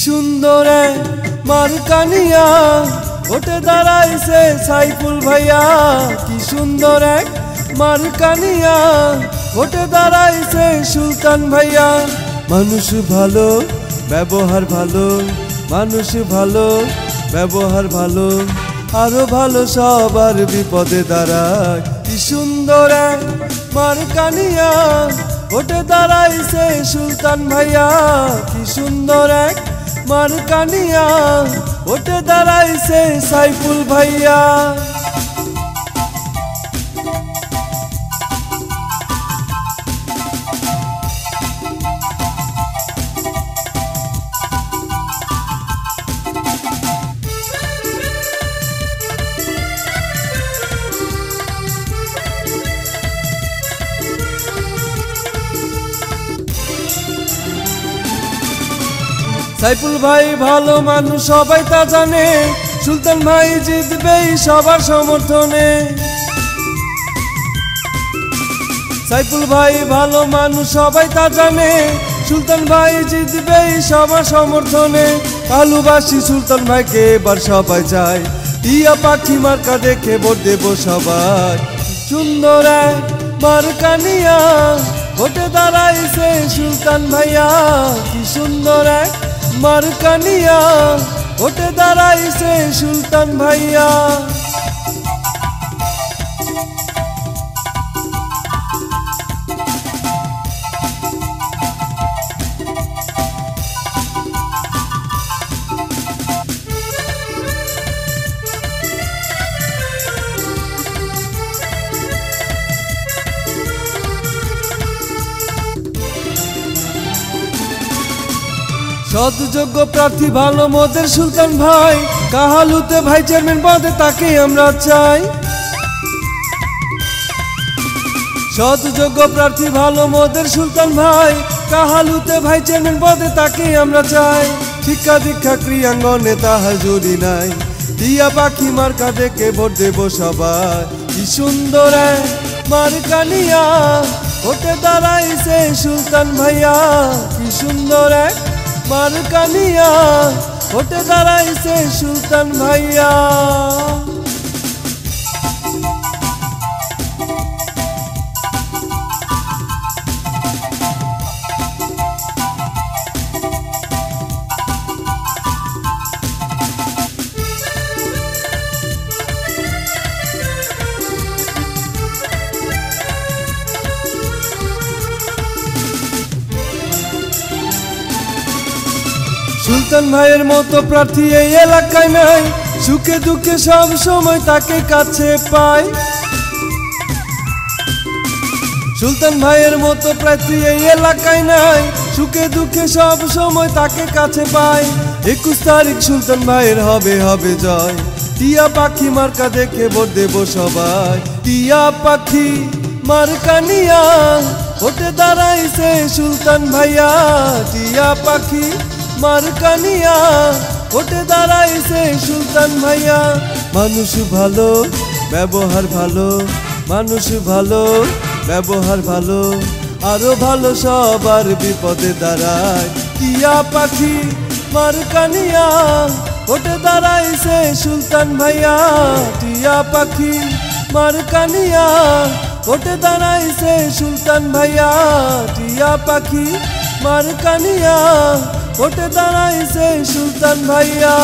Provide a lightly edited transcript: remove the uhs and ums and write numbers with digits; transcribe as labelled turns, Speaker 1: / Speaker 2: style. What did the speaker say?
Speaker 1: সুন্দর মার্কানিয়া ওঠে দাঁড়াইছে সাইফুল ভাইয়া। কি সুন্দর এক মার্কানিয়া ওঠে দাঁড়াইছে সুলতান ভাইয়া। মানুষ ভালো ব্যবহার ভালো, মানুষ ভালো ব্যবহার ভালো, আরো ভালো সবার বিপদে দাঁড়ায়। কি সুন্দর এক মার্কানিয়া ওঠে দাঁড়াইছে সুলতান ভাইয়া। কি সুন্দর এক মার্কানিয়া ওঠে দাঁড়াইছে সাইফুল ভাইয়া। সাইফুল ভাই ভালো মানুষ সবাই তা জানে, সুলতান ভাই জিতবেই সবার সমর্থনে। সাইফুল ভাই ভালো মানুষ সবাই তা জানে, সুলতান ভাই জিতবেই সবার সমর্থনে। ভালোবাসি সুলতান ভাইকে এবার সবাই চায়, টিয়া পাখি মার্কা দেখে ভোট দেব সবাই। সুন্দর এক মার্কানিয়া ওঠে দাঁড়াইছে সুলতান ভাইয়া। কি সুন্দর এক মার্কানিয়া ওঠে দাঁড়াইছে সুলতান ভাইয়া। সৎযোগ্য প্রার্থী ভালো মোদের সুলতান ভাই, কাহালুতে ভাই চেয়ারম্যান পদে তাকে আমরা চাই। সৎযোগ্য প্রার্থী ভালো মোদের সুলতান ভাই, কাহালুতে ভাই চেয়ারম্যান পদে তাকে আমরা চাই। শিক্ষা দীক্ষা ক্রিয়াঙ্গনে তাহার জুড়ি নাই, টিয়া পাখি মার্কা দেখে ভোট দেব সবাই। কি সুন্দর এক মার্কানিয়া ওঠে দাঁড়াইছে সুলতান ভাইয়া। কি সুন্দর এক মার্কানিয়া ওঠে দাঁড়াইছে সুলতান ভাইয়া। সুলতান ভাইয়ের মতো প্রার্থী এই এলাকায় নাই, সুখে দুঃখে সব সময় তাকে কাছে পাই। সুলতান ভাইয়ের মতো প্রার্থী এই এলাকায় নাই, সুখে দুঃখে সব সময় তাকে কাছে পাই। 21 তারিখ সুলতান ভাইয়ের হবে হবে জয়, টিয়া পাখি মার্কা দেখে ভোট দেব সবাই। টিয়া পাখি মার্কানিয়া ওঠে দাঁড়াইছে সুলতান ভাইয়া। টিয়া পাখি মার্কানিয়া ওঠে দাঁড়াইছে সুলতান ভাইয়া। মানুষ ভালো ব্যবহার ভালো, মানুষ ভালো ব্যবহার ভালো, আরো ভালো সবার বিপদে দাঁড়ায়। টিয়া পাখি মার্কানিয়া ওঠে দাঁড়াইছে সুলতান ভাইয়া। টিয়া পাখি মার্কানিয়া ওঠে দাঁড়াইছে সুলতান ভাইয়া। টিয়া পাখি মার্কানিয়া ওঠে দাঁড়াইছে সুলতান ভাইয়া।